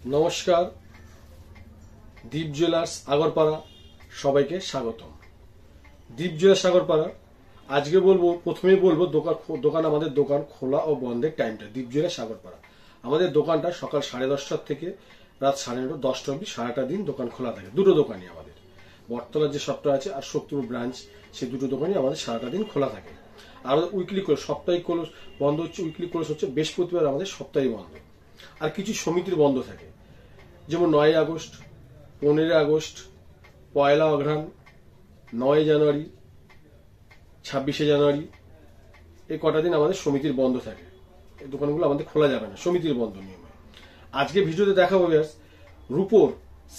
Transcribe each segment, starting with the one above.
নমস্কার, দীপ জুয়েলার্স আগরপাড়া সবাইকে স্বাগতম। দীপ জুয়েলার্স আগরপাড়া আজকে প্রথমেই বলবো দোকান আমাদের দোকান খোলা ও বন্ধের টাইমটা। দীপ জুয়েলার্স আগরপাড়া আমাদের দোকানটা সকাল 10:30 থেকে রাত 9:30 10টা অবধি সারাটা দিন দোকান খোলা থাকে। দুটো দোকানই আমাদের, বটতলার যে শপটা আছে আর শক্তিপুর ব্রাঞ্চ, সেই দুটো দোকানই আমাদের সারাটা দিন খোলা থাকে। আর উইকলি ক্লোজ, সাপ্তাহিক ক্লোজ বন্ধ হচ্ছে। উইকলি ক্লোজ হচ্ছে বৃহস্পতিবার আমাদের সপ্তাহে বন্ধ। আর কিছু সমিতির বন্ধ থাকে, যেমন 9 আগস্ট, 15 আগস্ট, 1 অঘ্রাণ, 9 জানুয়ারি, 26 জানুয়ারি, এই কটা দিন আমাদের সমিতির বন্ধ থাকে। এই দোকানগুলো আমাদের খোলা যাবে না, সমিতির বন্ধ নিয়মে। আজকে ভিডিওতে দেখাবো রূপোর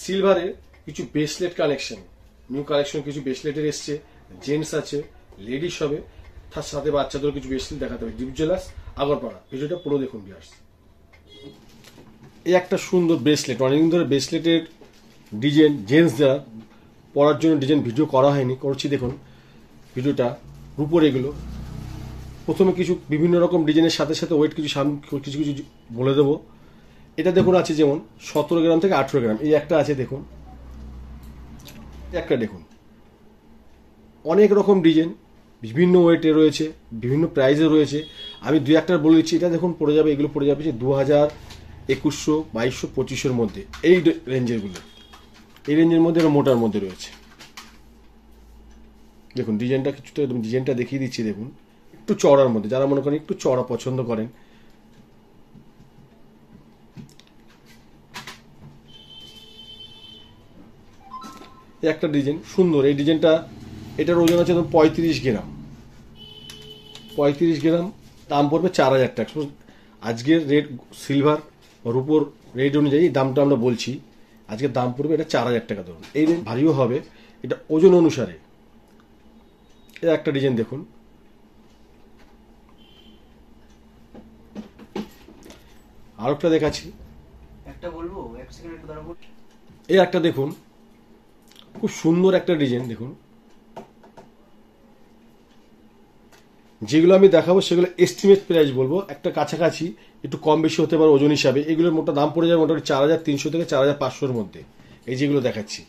সিলভারের কিছু ব্রেসলেট কালেকশন, নিউ কালেকশন কিছু ব্রেসলেটের এসছে। জেন্টস আছে, লেডিস হবে, তার সাথে বাচ্চাদের কিছু ব্রেসলেট দেখাতে হবে। দীপ জুয়েলার্স আগরপাড়া, ভিডিওটা পুরো দেখুন ভিউয়ার্স। এই একটা সুন্দর ব্রেসলেট, অনেকদিন ধরে ব্রেসলেটের ডিজাইন জেন্টসদের পরার জন্য ডিজাইন ভিডিও করা হয়নি, করছি দেখুন ভিডিওটা। রূপোর এগুলো প্রথমে কিছু বিভিন্ন রকম ডিজাইনের সাথে সাথে ওয়েট কিছু কিছু বলে দেবো। এটা দেখুন আছে যেমন 17 গ্রাম থেকে 18 গ্রাম, এই একটা আছে দেখুন, একটা দেখুন। অনেক রকম ডিজাইন বিভিন্ন ওয়েটে রয়েছে, বিভিন্ন প্রাইসে রয়েছে। আমি দুই একটা বলে দিচ্ছি। এটা দেখুন পড়ে যাবে, এগুলো পড়ে যাবে 2000, 2100, 2200, 2500 মধ্যে, এই রেঞ্জেরগুলো। এই রেঞ্জের মধ্যে মোটার মধ্যে রয়েছে। দেখুন ডিজাইনটা কিছুটা, ডিজাইনটা দেখিয়ে দিচ্ছি দেখুন, একটু চড়ার মধ্যে, যারা মনে করেন একটু চড়া পছন্দ করেন। এই একটা ডিজাইন সুন্দর, এই ডিজাইনটা, এটার ওজন আছে 35 গ্রাম। 35 গ্রাম, দাম পড়বে 4000 টাকা। আজকের রেট সিলভার রূপোর রেট অনুযায়ী দামটা আমরা বলছি। আজকের দাম পড়বে এটা 4000 টাকা ধরুন। এই ভারীও হবে, এটা ওজন অনুসারে। এই একটা ডিজাইন দেখুন, আর একটা দেখাচ্ছি, একটা বলবো, এক সেকেন্ড একটু দাঁড়াবো। এই একটা দেখুন, খুব সুন্দর একটা ডিজাইন দেখুন। যেগুলো আমি দেখাবো সেগুলো এস্টিমেট প্রাইস বলবো, একটা কাছাকাছি একটু কম বেশি হতে পারে ওজন হিসাবে। এগুলোর মোটা দাম পড়ে যাবে মোটামুটি 4300 থেকে 4500-র মধ্যে, এই যেগুলো দেখাচ্ছি।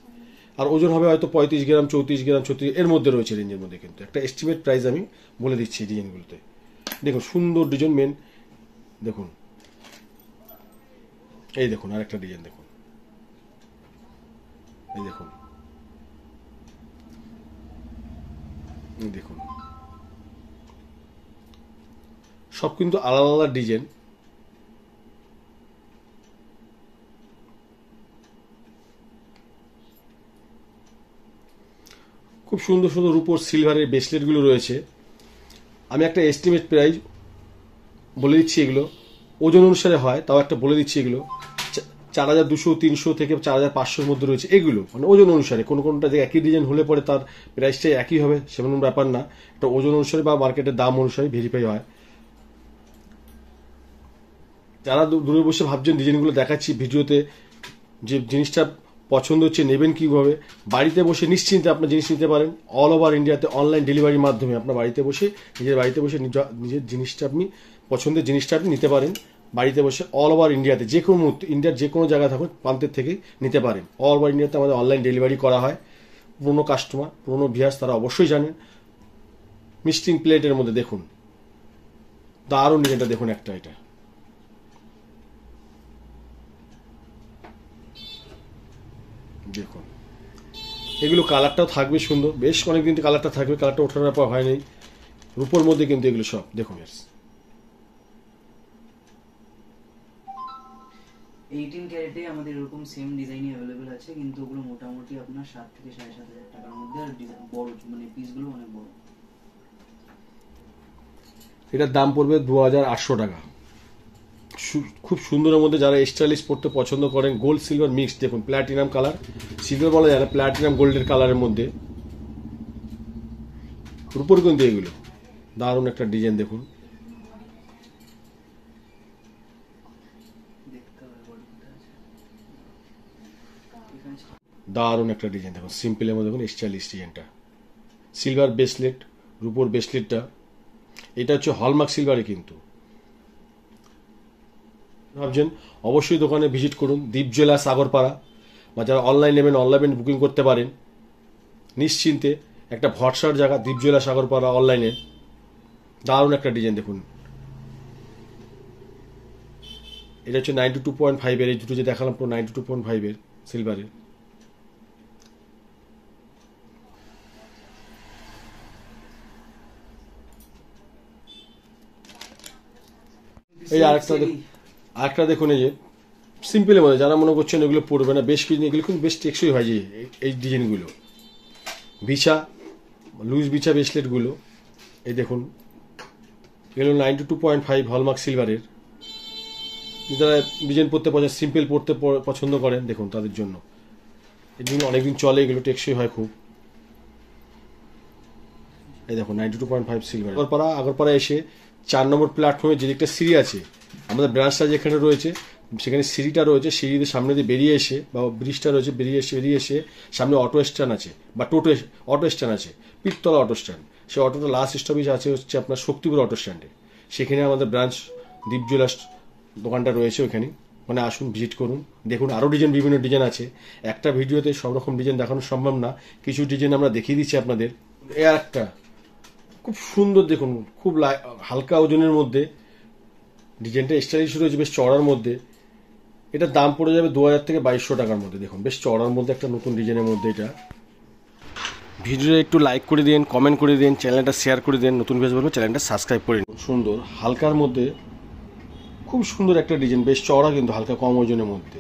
আর ওজন হবে হয়তো 35 গ্রাম, 34 গ্রাম, 36 এর মধ্যে রয়েছে রেঞ্জের মধ্যে। কিন্তু একটা এস্টিমেট প্রাইস আমি বলে দিচ্ছি ডিজাইনগুলোতে। দেখুন সুন্দর ডিজাইন, মেন দেখুন, এই দেখুন আর একটা ডিজাইন দেখুন, এই দেখুন, দেখুন সব কিন্তু আলাদা আলাদা ডিজাইন। খুব সুন্দর সুন্দর রূপোর সিলভারের ব্রেসলেটগুলো রয়েছে। আমি একটা এস্টিমেট প্রাইস বলে দিচ্ছি, এগুলো ওজন অনুসারে হয়, তাও একটা বলে দিচ্ছি। এগুলো 4200, 300 থেকে 4500-র মধ্যে রয়েছে। এগুলো মানে ওজন অনুসারে, কোনটা যে একই ডিজাইন হলে পরে তার প্রাইসটাই একই হবে সেমন ব্যাপার না। এটা ওজন অনুসারে বা মার্কেটের দাম অনুসারে ভেরিফাই হয়। যারা দূরে বসে ভাবছেন ডিজাইনগুলো দেখাচ্ছি ভিডিওতে, যে জিনিসটা পছন্দ হচ্ছে নেবেন কিভাবে, বাড়িতে বসে নিশ্চিন্তে আপনার জিনিস নিতে পারেন। অল ওভার ইন্ডিয়াতে অনলাইন ডেলিভারির মাধ্যমে আপনার বাড়িতে বসে, নিজের বাড়িতে বসে নিজের জিনিসটা আপনি, পছন্দের জিনিসটা আপনি নিতে পারেন। বাড়িতে বসে অল ওভার ইন্ডিয়াতে, যে কোনো মুহূর্তে ইন্ডিয়ার যে কোনো জায়গায় থাকুন প্রান্তের থেকে নিতে পারেন। অল ওভার ইন্ডিয়াতে আমাদের অনলাইন ডেলিভারি করা হয়। পুরোনো কাস্টমার, পুরোনো ভিউয়ার্স তারা অবশ্যই জানেন। মিস্টিং প্লেটের মধ্যে দেখুন, দারুণ ডিজাইনটা দেখুন একটা, এটা দেখুন। এগুলো কালারটাও থাকবে সুন্দর, বেশ অনেকদিন কালারটা থাকবে, কালারটা ওঠার ব্যাপার হয়নি। রূপোর মধ্যে কিন্তু এগুলো সব দেখুন। 18 ক্যারেটে আমাদের এরকম সেম ডিজাইনই অ্যাভেলেবেল আছে, কিন্তু ওগুলো মোটামুটি আপনার 7 থেকে 7500 টাকার মধ্যে। আর ডিজাইন বড়, মানে পিসগুলো অনেক বড়। এটার দাম পড়বে 2800 টাকা। খুব সুন্দরের মধ্যে যারা স্টাইলিশ পড়তে পছন্দ করেন, গোল্ড সিলভার মিক্স, দেখুন প্ল্যাটিনাম কালার, সিলভার বলা যায় না, প্ল্যাটিনাম গোল্ডের কালারের মধ্যে রূপোর কিন্তু এগুলো দারুণ একটা ডিজাইন দেখুন। দারুণ একটা ডিজাইন দেখুন, সিম্পলের মধ্যে দেখুন স্টাইলিশ ডিজাইনটা। সিলভার ব্রেসলেট, রূপোর ব্রেসলেটটা, এটা হচ্ছে হলমার্ক সিলভারে কিন্তু। ভাবছেন অবশ্যই দোকানে ভিজিট করুন, দীপ জুয়েলার্স আগরপাড়া। বা যারা অনলাইন নেবেন অনলাইন বুকিং করতে পারেন নিশ্চিন্তে। একটা ভরসার জায়গা দীপ জুয়েলার্স আগরপাড়া অনলাইনে। দারুণ একটা ডিজাইন দেখুন, এটা হচ্ছে 92.5 এই দুটো যে দেখালাম পুরো 92.5 সিলভারের। এই আরেকটা দেখুন, এই যে সিম্পলের মধ্যে যারা মনে করছেন এগুলো পড়বে না, বেশ কিছু এগুলো কিন্তু বেশ টেকসই হয়। যে এই ডিজাইনগুলো বিছা লুজ বিছা ব্রেসলেটগুলো, এই দেখুন এগুলো 92.5 হলমার্ক সিলভারের। যারা ডিজাইন পড়তে পছন্দ, সিম্পল পড়তে পছন্দ করেন, দেখুন তাদের জন্য এগুলো অনেকদিন চলে, এগুলো টেকসই হয় খুব। এই দেখুন 92.5 সিলভার। আগরপাড়া এসে 4 নম্বর প্ল্যাটফর্মে যে দিকটা সিঁড়ি আছে, আমাদের ব্রাঞ্চটা যেখানে রয়েছে সেখানে সিঁড়িটা রয়েছে, সিঁড়িতে সামনে দিয়ে বেরিয়ে এসে বা ব্রিজটা রয়েছে, বেরিয়ে এসে সামনে অটো স্ট্যান্ড আছে বা অটো স্ট্যান্ড আছে, পিরতলা অটো স্ট্যান্ড। সেই অটোটা লাস্ট স্টপেজ আছে হচ্ছে আপনার শক্তিপুর অটো স্ট্যান্ডে। সেখানে আমাদের ব্রাঞ্চ দীপ জুয়েলার্স দোকানটা রয়েছে, ওখানে আসুন, ভিজিট করুন, দেখুন। আরও বিভিন্ন ডিজাইন আছে। একটা ভিডিওতে সব রকম ডিজাইন দেখানো সম্ভব না, কিছু ডিজাইন আমরা দেখিয়ে দিচ্ছি আপনাদের। এ একটা খুব সুন্দর দেখুন, খুব হালকা ওজনের মধ্যে ডিজাইনটা স্টাইলিশ রয়েছে, বেশ চড়ার মধ্যে। এটার দাম পড়ে যাবে 2000 থেকে 2200 টাকার মধ্যে। দেখুন বেশ চড়ার মধ্যে একটা নতুন ডিজাইনের মধ্যে এটা। ভিডিওটা একটু লাইক করে দিন, কমেন্ট করে দিন, চ্যানেলটা শেয়ার করে দিন, নতুন ভিডিও বলবো চ্যানেলটা সাবস্ক্রাইব করে দিন। সুন্দর হালকার মধ্যে খুব সুন্দর একটা ডিজাইন, বেশ চড়া কিন্তু হালকা কম ওজনের মধ্যে।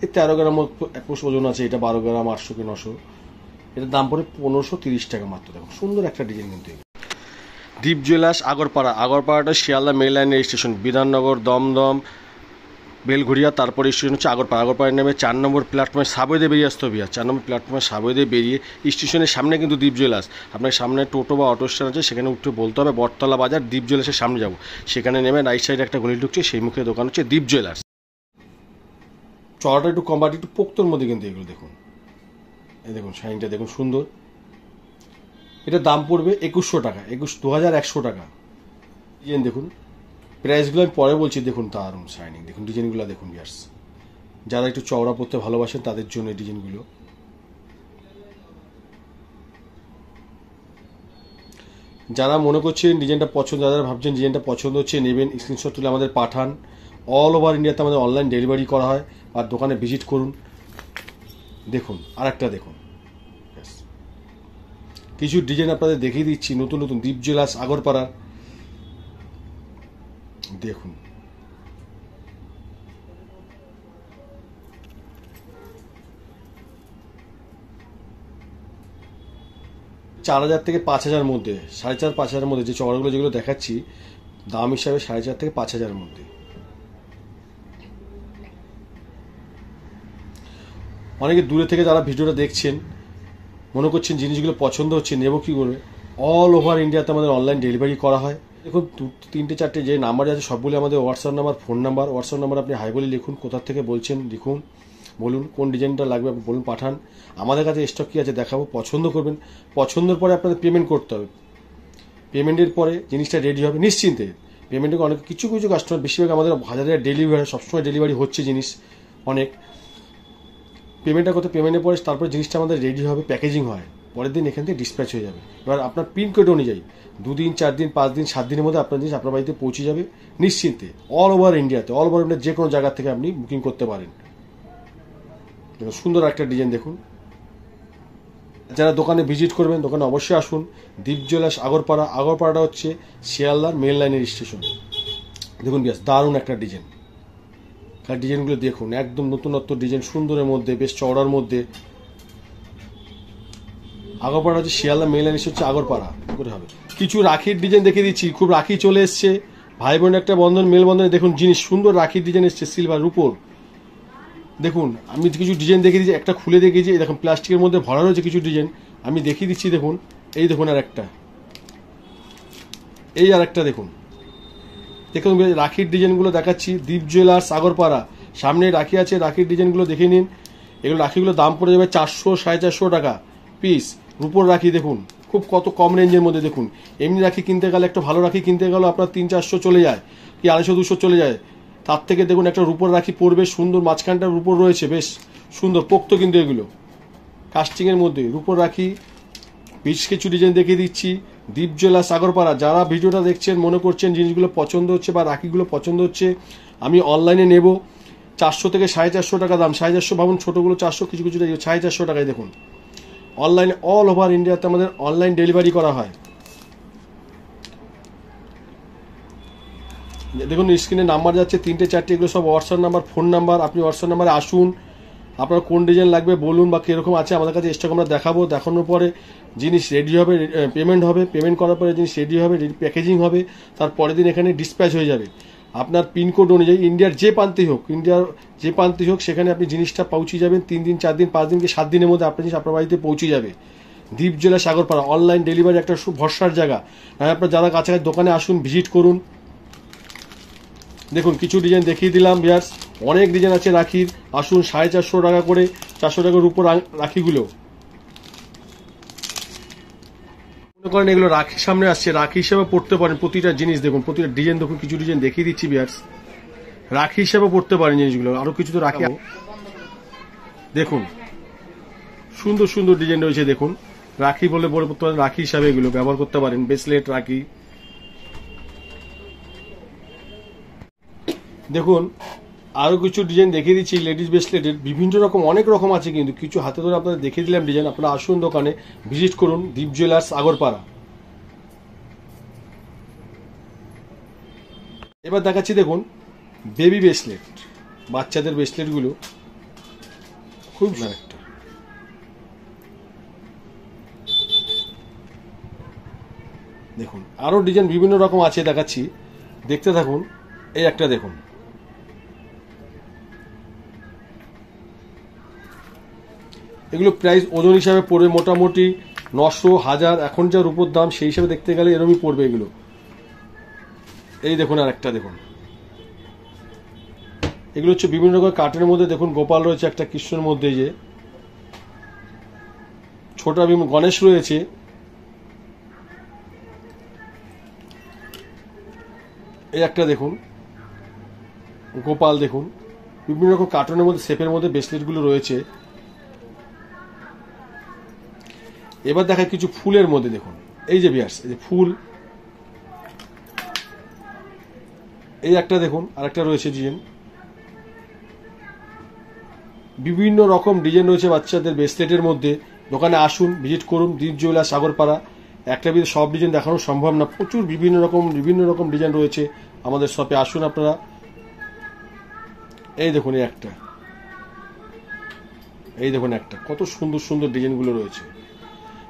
এই 13 গ্রাম 21 ওজন আছে, এটা 12 গ্রাম 800 কি 900। এটার দাম পড়ে 1530 টাকা মাত্র। দেখুন সুন্দর একটা ডিজাইন কিন্তু। দীপ জুয়েলার্স আগরপাড়াটা শিয়ালদা মেল লাইনের স্টেশন, বিধাননগর, দমদম, বেলঘড়িয়া, তারপরে স্টেশন হচ্ছে আগরপাড়া নেমে 4 নম্বর প্ল্যাটফর্মে সাবওয়ে বেরিয়ে আসতে হবে। 4 নম্বর প্ল্যাটফর্মে সাবওয়ে বেরিয়ে স্টেশনের সামনে কিন্তু দীপ জুয়েলার্স। আপনার সামনে টোটো বা অটো স্ট্যান্ড আছে, সেখানে উঠে বলতে হবে বটতলা বাজার, দীপ জুয়েলার্সের সামনে যাব। সেখানে নেমে রাইট সাইডে একটা গলি ঢুকছে, সেই মুখে দোকান হচ্ছে দীপ জুয়েলার্স। চড়াটা একটু কম, বাট একটু পোক্তর মধ্যে কিন্তু এগুলো দেখুন। এই দেখুন শাইনটা দেখুন সুন্দর। এটার দাম পড়বে 2100 টাকা, 2100 টাকা। ডিজাইন দেখুন, প্রাইসগুলো আমি পরে বলছি। দেখুন দারুণ শাইনিং, দেখুন ডিজাইনগুলো দেখুন ভিউয়ার্স। যারা একটু চওড়া পড়তে ভালোবাসেন তাদের জন্য এই ডিজাইনগুলো। যারা মনে করছেন ডিজাইনটা পছন্দ, যারা ভাবছেন ডিজাইনটা পছন্দ হচ্ছে নেবেন, স্ক্রিনশট তুলে আমাদের পাঠান। অল ওভার ইন্ডিয়াতে আমাদের অনলাইন ডেলিভারি করা হয়। আর দোকানে ভিজিট করুন। দেখুন আরেকটা দেখুন, কিছু ডিজাইন আপনাদের দেখিয়ে দিচ্ছি নতুন নতুন, দীপ জুয়েলার্স আগরপাড়ার। দেখুন চার 4000 থেকে 5000 মধ্যে, 4500-5000 মধ্যে যে চওড়াগুলো যেগুলো দেখাচ্ছি, দাম হিসাবে 4500 থেকে 5000 মধ্যে। অনেকে দূরে থেকে যারা ভিডিওটা দেখছেন মনে করছেন জিনিসগুলো পছন্দ হচ্ছে, নেব কি করবে, অল ওভার ইন্ডিয়াতে আমাদের অনলাইন ডেলিভারি করা হয়। দেখুন 3-4টে যে নাম্বার আছে সবগুলি আমাদের WhatsApp number, phone number. WhatsApp number আপনি হাই বলে লিখুন, কোথা থেকে বলছেন লিখুন, বলুন কোন ডিজাইনটা লাগবে আপনি বলুন, পাঠান। আমাদের কাছে স্টক কী আছে দেখাবো, পছন্দ করবেন। পছন্দের পরে আপনাদের পেমেন্ট করতে হবে। পেমেন্টের পরে জিনিসটা রেডি হবে নিশ্চিন্তে। পেমেন্টের অনেক কিছু কাস্টমার, বেশিরভাগ আমাদের হাজারে ডেলিভারি, সবসময় ডেলিভারি হচ্ছে জিনিস অনেক। পেমেন্টটা করতে, পেমেন্টের পরে তারপরে জিনিসটা আমাদের রেডি হবে, প্যাকেজিং হয়, পরের দিন এখান থেকে ডিসপ্যাচ হয়ে যাবে। এবার আপনার পিনকোড অনুযায়ী 2 দিন 4 দিন 5 দিন 7 দিনের মধ্যে আপনার জিনিস আপনার বাড়িতে পৌঁছে যাবে নিশ্চিন্তে। অল ওভার ইন্ডিয়াতে, অল ওভার ইন্ডিয়া যে কোনো জায়গা থেকে আপনি বুকিং করতে পারেন। সুন্দর একটা ডিজাইন দেখুন। যারা দোকানে ভিজিট করবেন, দোকানে অবশ্যই আসুন। দীপ জুয়েলার্স আগরপাড়াটা হচ্ছে শিয়ালদার মেল লাইনের স্টেশন। দেখুন বেশ দারুণ একটা ডিজাইন। ডিজাইনগুলো দেখুন, একদম নতুনত্ব ডিজাইন, সুন্দরের মধ্যে, বেশ চওড়ার মধ্যে। আগরপাড়া হচ্ছে শিয়ালদা মেল লাইন হচ্ছে আগরপাড়া করে হবে। কিছু রাখির ডিজাইন দেখে দিচ্ছি, খুব রাখি চলে এসছে, ভাই বোন একটা বন্ধন, মেলবন্ধনে দেখুন জিনিস সুন্দর রাখির ডিজাইন এসছে সিলভার উপর। দেখুন আমি কিছু ডিজাইন দেখিয়ে দিচ্ছি, একটা খুলে দেখিয়েছি। দেখুন প্লাস্টিকের মধ্যে ভরা রয়েছে কিছু ডিজাইন, আমি দেখিয়ে দিচ্ছি। দেখুন এই দেখুন আর একটা, এই আর একটা দেখুন। দেখুন রাখির ডিজাইনগুলো দেখাচ্ছি, দীপ জুয়েলার্স আগরপাড়া। সামনে রাখি আছে, রাখির ডিজাইনগুলো দেখে নিন। এগুলো রাখিগুলো দাম পড়ে যাবে 400-450 টাকা পিস। রূপোর রাখি দেখুন, খুব কত কম রেঞ্জের মধ্যে। দেখুন এমনি রাখি কিনতে গেলে, একটা ভালো রাখি কিনতে গেলে আপনার 300-400 চলে যায়, কি 250-200 চলে যায়। তার থেকে দেখুন একটা রূপোর রাখি পরবে, সুন্দর মাঝখানটা রূপোর রয়েছে, বেশ সুন্দর পোক্ত, কিন্তু এগুলো কাস্টিংয়ের মধ্যে রূপোর রাখি। বেশ কিছু ডিজাইন দেখিয়ে দিচ্ছি। দীপ জুয়েলার্স আগরপাড়া। যারা ভিডিওটা দেখছেন মনে করছেন জিনিসগুলো পছন্দ হচ্ছে বা রাখিগুলো পছন্দ হচ্ছে, আমি অনলাইনে নেব, 400 থেকে 450 টাকা দাম। 450 ভাবুন, ছোটোগুলো 400, কিছু কিছু 450 টাকায় দেখুন। অনলাইনে অল ওভার ইন্ডিয়াতে আমাদের অনলাইন ডেলিভারি করা হয়। দেখুন স্ক্রিনে নাম্বার যাচ্ছে 3টে 4টে, এগুলো সব হোয়াটসঅ্যাপ নাম্বার, ফোন নাম্বার। আপনি হোয়াটসঅ্যাপ নাম্বারে আসুন, আপনার কোন ডিজাইন লাগবে বলুন বা কীরকম আছে আমাদের কাছে স্টক আমরা দেখাবো। দেখানোর পরে জিনিস রেডি হবে, পেমেন্ট হবে, পেমেন্ট করার পরে জিনিস রেডি হবে, প্যাকেজিং হবে, তার পরের দিন এখানে ডিসপ্যাচ হয়ে যাবে। আপনার পিনকোড অনুযায়ী ইন্ডিয়ার যে প্রান্তেই হোক সেখানে আপনি জিনিসটা পৌঁছে যাবেন। 3 দিন 4 দিন 5 দিন কি 7 দিনের মধ্যে আপনার জিনিস আপনার বাড়িতে পৌঁছে যাবে। দীপ জুয়েলার্স আগরপাড়া অনলাইন ডেলিভারি একটা ভরসার জায়গা। আপনার যারা কাছাকাছি দোকানে আসুন, ভিজিট করুন। দেখুন কিছু ডিজাইন দেখিয়ে দিলাম ভিউয়ার্স, অনেক ডিজাইন আছে রাখির। আসুন, 450 টাকা করে, 400 টাকার উপর রাখিগুলো। মনে করেন এগুলো রাখির সামনে আসছে, রাখি হিসেবে পড়তে পারেন প্রতিটা জিনিস। দেখুন প্রতিটা ডিজাইন, দেখুন কিছু ডিজাইন দেখিয়ে দিচ্ছি ভিউয়ার্স, রাখি হিসেবে পড়তে পারেন জিনিসগুলো। আরো কিছু তো রাখি দেখুন, সুন্দর সুন্দর ডিজাইন রয়েছে। দেখুন রাখি বলে পড়তে পারেন, রাখি হিসাবে এগুলো ব্যবহার করতে পারেন। ব্রেসলেট, রাখি। দেখুন আরো কিছু ডিজাইন দেখিয়ে দিচ্ছি লেডিস ব্রেসলেটের, বিভিন্ন রকম, অনেক রকম আছে, কিন্তু কিছু হাতে ধরে আপনাদের দেখিয়ে দিলাম ডিজাইন। আপনারা আসুন দোকানে, ভিজিট করুন। দীপ জুয়েলার্স আগরপাড়া। এবার দেখাচ্ছি দেখুন বেবি ব্রেসলেট, বাচ্চাদের ব্রেসলেট গুলো খুব একটা। দেখুন আরো ডিজাইন বিভিন্ন রকম আছে, দেখাচ্ছি, দেখতে থাকুন। এই একটা দেখুন, এগুলো প্রাইস ওজন হিসাবে পড়বে মোটামুটি 900, 1000। এখন যা রূপোর দাম সেই হিসাবে দেখতে গেলে এরকমই পড়বে এগুলো। এই দেখুন আর একটা দেখুন, এগুলো হচ্ছে বিভিন্ন রকম কাঠের মধ্যে। দেখুন গোপাল রয়েছে একটা, কৃষ্ণের মধ্যে যে ছোট গণেশ রয়েছে। এই একটা দেখুন গোপাল, দেখুন বিভিন্ন রকম কার্টুনের মধ্যে শেপের মধ্যে ব্রেসলেটগুলো রয়েছে। এবার দেখায় কিছু ফুলের মধ্যে। দেখুন এই যে ভিউয়ার্স, এই যে ফুল, এই একটা দেখুন, আরেকটা রয়েছে ডিজাইন। বিভিন্ন রকম ডিজাইন রয়েছে বাচ্চাদের ব্রেসলেটের মধ্যে। দোকানে আসুন, ভিজিট করুন। দীপ জুয়েলার্স আগরপাড়া। একটা ভিতরে সব ডিজাইন দেখানো সম্ভব না, প্রচুর বিভিন্ন রকম ডিজাইন রয়েছে আমাদের শপে। আসুন আপনারা। এই দেখুন এই দেখুন একটা, কত সুন্দর সুন্দর ডিজাইনগুলো রয়েছে।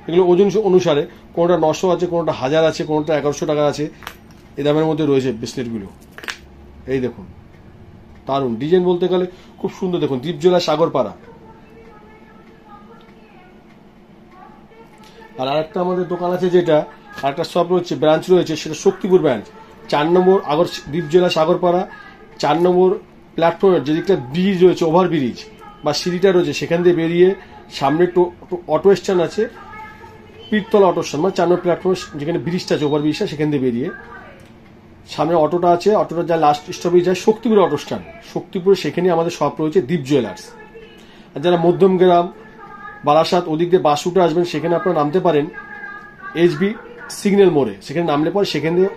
এগুলো ওজন অনুসারে, কোনোটা 900 আছে, কোনোটা 1000 আছে, কোনোটা 1100 টাকা আছে, এই দামের মধ্যে রয়েছে ব্রেসলেটগুলো। এই দেখুন দারুণ ডিজাইন বলতে গেলে খুব সুন্দর। দেখুন দীপ জুয়েলার্স আগরপাড়া। আর আরেকটা আমাদের দোকান আছে, যেটা আরেকটা শপ রয়েছে, ব্রাঞ্চ রয়েছে, সেটা শক্তিপুর ব্রাঞ্চ, 4 নম্বর দীপ জুয়েলার্স আগরপাড়া 4 নম্বর প্ল্যাটফর্মের যেদিকটা ব্রিজ রয়েছে, ওভার ব্রিজ বা সিঁড়িটা রয়েছে, সেখান দিয়ে বেরিয়ে সামনে অটো স্ট্যান্ড আছে, পীরতলা অটো স্ট্যান্ড, মানে 4 নম্বর প্ল্যাটফর্ম যেখানে ব্রিজটা আছে, ওভার ব্রিজটা, সেখান দিয়ে বেরিয়ে সামনে অটোটা আছে, অটোটা যা লাস্ট স্টপেজ যায় শক্তিপুর অটো স্ট্যান্ড। শক্তিপুরে সেখানে আমাদের শপ রয়েছে দীপ জুয়েলার্স। আর যারা মধ্যমগ্রাম, বারাসাত ওদিক দিয়ে বাস উঠে আসবেন, সেখানে আপনারা নামতে পারেন HB সিগন্যাল মোড়ে। সেখানে নামলে পরে সেখান দিয়ে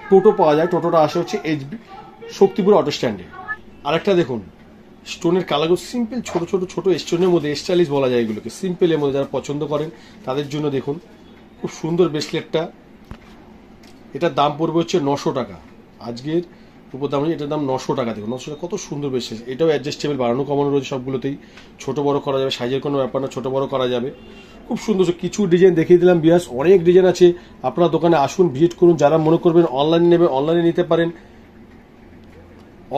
টোটো পাওয়া যায়, টোটোটা আসে হচ্ছে HB শক্তিপুর অটো স্ট্যান্ডে। আরেকটা দেখুন স্টোনের কালারগুলো সিম্পল, ছোট ছোট ছোট স্টোনের মধ্যে, স্টাইলিশ বলা যায় এগুলোকে, সিম্পলের মধ্যে। যারা পছন্দ করেন তাদের জন্য দেখুন খুব সুন্দর ব্রেসলেটটা। এটার দাম পড়বে হচ্ছে 900 টাকা। আজকের উপর দাম, এটার দাম 900 টাকা। দেখুন 900 টাকা, কত সুন্দর ব্রেসলেট। এটাও অ্যাডজাস্টেবল, বাড়ানো কমানো রয়েছে সবগুলোতেই। ছোট বড় করা যাবে, সাইজের কোনো ব্যাপার না, ছোট বড় করা যাবে। খুব সুন্দর কিছু ডিজাইন দেখিয়ে দিলাম বিয়াস, অনেক ডিজাইন আছে। আপনার দোকানে আসুন, ভিজিট করুন। যারা মনে করবেন অনলাইনে নেবে, অনলাইনে নিতে পারেন।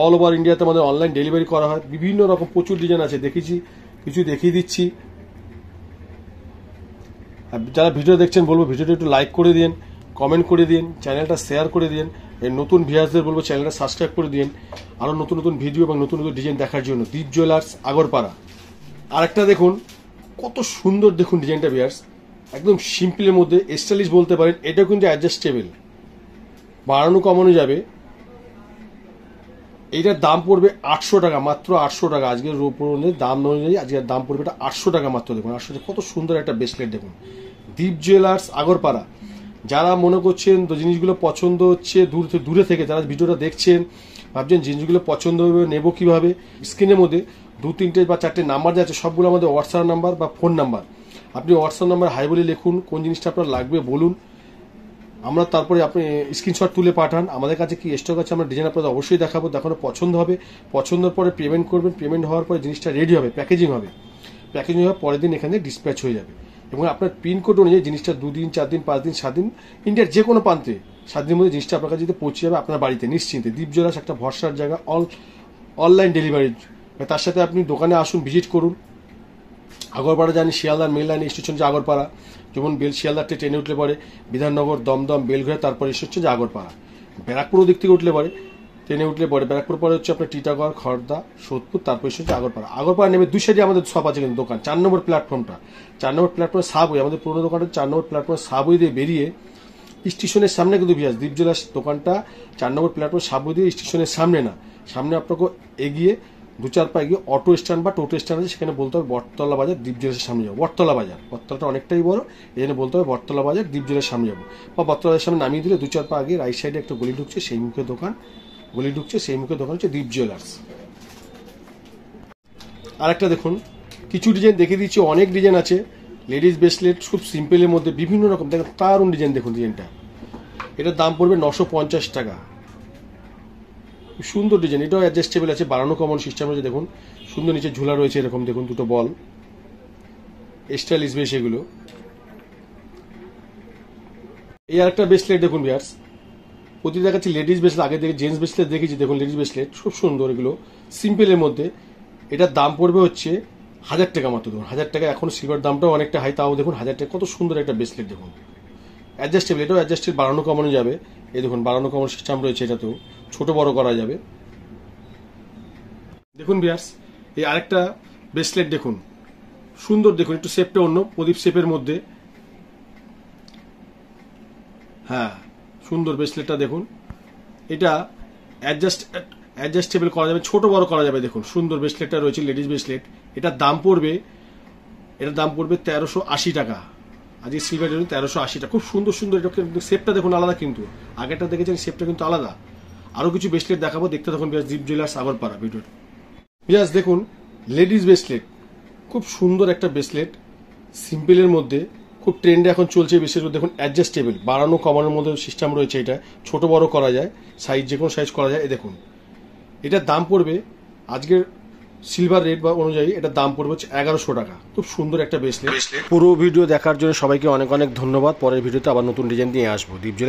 অল ওভার ইন্ডিয়াতে আমাদের অনলাইন ডেলিভারি করা হয়। বিভিন্ন রকম প্রচুর ডিজাইন আছে, দেখেছি কিছু দেখিয়ে দিচ্ছি। যারা ভিডিও দেখছেন বলবো ভিডিওটা একটু লাইক করে দিন, কমেন্ট করে দিন, চ্যানেলটা শেয়ার করে দিন। এই নতুন ভিউয়ার্সদের বলবো চ্যানেলটা সাবস্ক্রাইব করে দিন, আরো নতুন নতুন ভিডিও এবং নতুন নতুন ডিজাইন দেখার জন্য। দীপ জুয়েলার্স আগরপাড়া। আরেকটা দেখুন কত সুন্দর, দেখুন ডিজাইনটা ভিউয়ার্স, একদম সিম্পলের মধ্যে, স্টাইলিশ বলতে পারেন। এটাও কিন্তু অ্যাডজাস্টেবল, বাড়ানো কমানো যাবে। এইটার দাম পড়বে 800 টাকা, মাত্র 800 টাকা। আজকের দাম অনুযায়ী আজকের দাম পড়বে এটা 800 টাকা মাত্র। দেখুন 800 টাকা, কত সুন্দর একটা ব্রেসলেট দেখুন। দীপ জুয়েলার্স, আগরপাড়া। যারা মনে করছেন তো জিনিসগুলো পছন্দ হচ্ছে দূরে থেকে যারা ভিডিওটা দেখছেন, ভাবছেন জিনিসগুলো পছন্দ হবে, নেবো কিভাবে, স্ক্রিনের মধ্যে 2-3টে বা 4টে নাম্বার যাচ্ছে, সবগুলো আমাদের হোয়াটসঅ্যাপ নাম্বার বা ফোন নাম্বার। আপনি হোয়াটসঅ্যাপ নাম্বার হাই বলে লিখুন, কোন জিনিসটা আপনার লাগবে বলুন, আমরা তারপরে আপনি স্ক্রিনশট তুলে পাঠান। আমাদের কাছে কি স্টক আছে আমরা ডিজাইন আপনাদের অবশ্যই দেখাবো, দেখানো পছন্দ হবে, পছন্দের পরে পেমেন্ট করবেন, পেমেন্ট হওয়ার পরে জিনিসটা রেডি হবে, প্যাকেজিং হবে, প্যাকেজিং হওয়ার পরের দিন এখানে ডিসপ্যাচ হয়ে যাবে এবং আপনার পিনকোড অনুযায়ী জিনিসটা 2 দিন 4 দিন 5 দিন 7 দিন ইন্ডিয়ার যে কোনো প্রান্তে 7 দিনের মধ্যে জিনিসটা আপনার কাছে পৌঁছে যাবে আপনার বাড়িতে নিশ্চিন্তে। দীপ জুয়েলার্স একটা ভরসার জায়গা, অনলাইন ডেলিভারি। তার সাথে আপনি দোকানে আসুন, ভিজিট করুন। আগরপাড়া জানি শিয়ালদার মেল লাইন স্টেশন যে আগরপাড়া, যেমন শিয়ালদারতে ট্রেনে উঠলে পরে বিধাননগর, দমদম, বেলঘড়িয়া, তারপরে হচ্ছে যে আগরপাড়া। ব্যারাকপুরও দিক থেকে উঠলে পরে ট্রেনে উঠলে পরে ব্যারাকপুর পরে হচ্ছে আপনার টিটাগড়, খড়দা, সোদপুর, তারপরে হচ্ছে আগরপাড়া। আগরপাড়া নেমে 2 সাইডে আমাদের সব আছে কিন্তু দোকান। 4 নম্বর প্ল্যাটফর্মটা, 4 নম্বর প্ল্যাটফর্মে সাবওয়ে, আমাদের পুরোনো দোকানটা 4 নম্বর প্ল্যাটফর্মে সাবওয়ে দিয়ে বেরিয়ে স্টেশনের সামনে কিন্তু বিয়াস দীপ জুয়েলার্স দোকানটা 4 নম্বর প্ল্যাটফর্ম সাবওয়ে দিয়ে স্টেশনের সামনে না, সামনে আপনাকে এগিয়ে 2-4 পা এগিয়ে অটো স্ট্যান্ড বা টোটো স্ট্যান্ড আছে, সেখানে বলতে হবে বটতলা বাজার, দীপ জুয়েলার্সের সামনে যাবো। বটতলা বাজার, বটতলাটা অনেকটাই বড়, এই জন্য বলতে হবে বটতলা বাজার, দীপ জুয়েলার্সের সামনে যাবো। বা বটতলার সামনে নামিয়ে দিলে 2-4 পা আগে রাইট সাইডে একটা গলি ঢুকছে, সেই মুখে দোকান, গলি ঢুকছে সেই মুখে দোকান হচ্ছে দীপ জুয়েলার্স। আরেকটা দেখুন, কিছু ডিজাইন দেখিয়ে দিচ্ছি, অনেক ডিজাইন আছে। লেডিস ব্রেসলেট খুব সিম্পলের মধ্যে বিভিন্ন রকম, দেখুন দারুণ ডিজাইন। দেখুন ডিজাইনটা, এটার দাম পড়বে 950 টাকা। সুন্দর ডিজাইন, এটাও অ্যাডজাস্টেবল আছে, বাড়ানো কমানো সিস্টেম আছে। দেখুন সুন্দর নিচে ঝুলা রয়েছে এরকম, দেখুন দুটো বল, স্টাইলিশ বেশ এগুলো। এই আরেকটা ব্রেসলেট দেখুন ভিউয়ার্স, প্রতি দেখাচ্ছি লেডিস ব্রেসলেট, আগে দেখে জেন্টস ব্রেসলেট দেখেছি, দেখুন লেডিস ব্রেসলেট খুব সুন্দর এগুলো সিম্পলের মধ্যে। এটার দাম পড়বে হচ্ছে 1000 টাকা মাত্র। দেখুন 1000 টাকা, এখন সিলভার দামটাও অনেকটা হাই, তাও দেখুন 1000 টাকা, কত সুন্দর একটা ব্রেসলেট দেখুন। অ্যাডজাস্টেবল, এটাও অ্যাডজাস্টেবল, বাড়ানো কমানো যাবে। এই দেখুন বাড়ানো কমানো সিস্টেম রয়েছে, এটাতেও ছোট বড় করা যাবে। দেখুন ভিউয়ার্স, এই আরেকটা ব্রেসলেট দেখুন সুন্দর, দেখুন একটু শেপটা অন্য, প্রদীপ শেপের মধ্যে। হ্যাঁ সুন্দর ব্রেসলেটটা দেখুন, এটা অ্যাডজাস্টেবল করা যাবে, ছোট বড় করা যাবে। দেখুন সুন্দর ব্রেসলেটটা রয়েছে, লেডিস ব্রেসলেট। এটার দাম পড়বে 1380 টাকা। আজকে সিলভার জন্য 1380 টাকা। খুব সুন্দর সুন্দর, এটা কিন্তু শেপটা দেখুন আলাদা, কিন্তু আগেরটা দেখেছেন শেপটা কিন্তু আলাদা। আরো কিছু ব্রেসলেট দেখাবো, দেখতে থাকুন দীপ জুয়েলার্স আগরপাড়া ভিডিওটা। বিয়াস দেখুন লেডিস ব্রেসলেট, খুব সুন্দর একটা ব্রেসলেট, সিম্পলের মধ্যে, খুব ট্রেন্ডে এখন চলছে ব্রেসলেট। দেখুন অ্যাডজাস্টেবল, বাড়ানো কমানোর মধ্যে সিস্টেম রয়েছে, এটা ছোট বড় করা যায়, সাইজ যে কোনো সাইজ করা যায়। দেখুন এটার দাম পড়বে আজকের সিলভার রেট বা অনুযায়ী এটার দাম পড়বে হচ্ছে 1100 টাকা। খুব সুন্দর একটা ব্রেসলেট। পুরো ভিডিও দেখার জন্য সবাইকে অনেক অনেক ধন্যবাদ। পরের ভিডিওতে আবার নতুন ডিজাইন নিয়ে আসবো। দীপ জুয়েলার্স।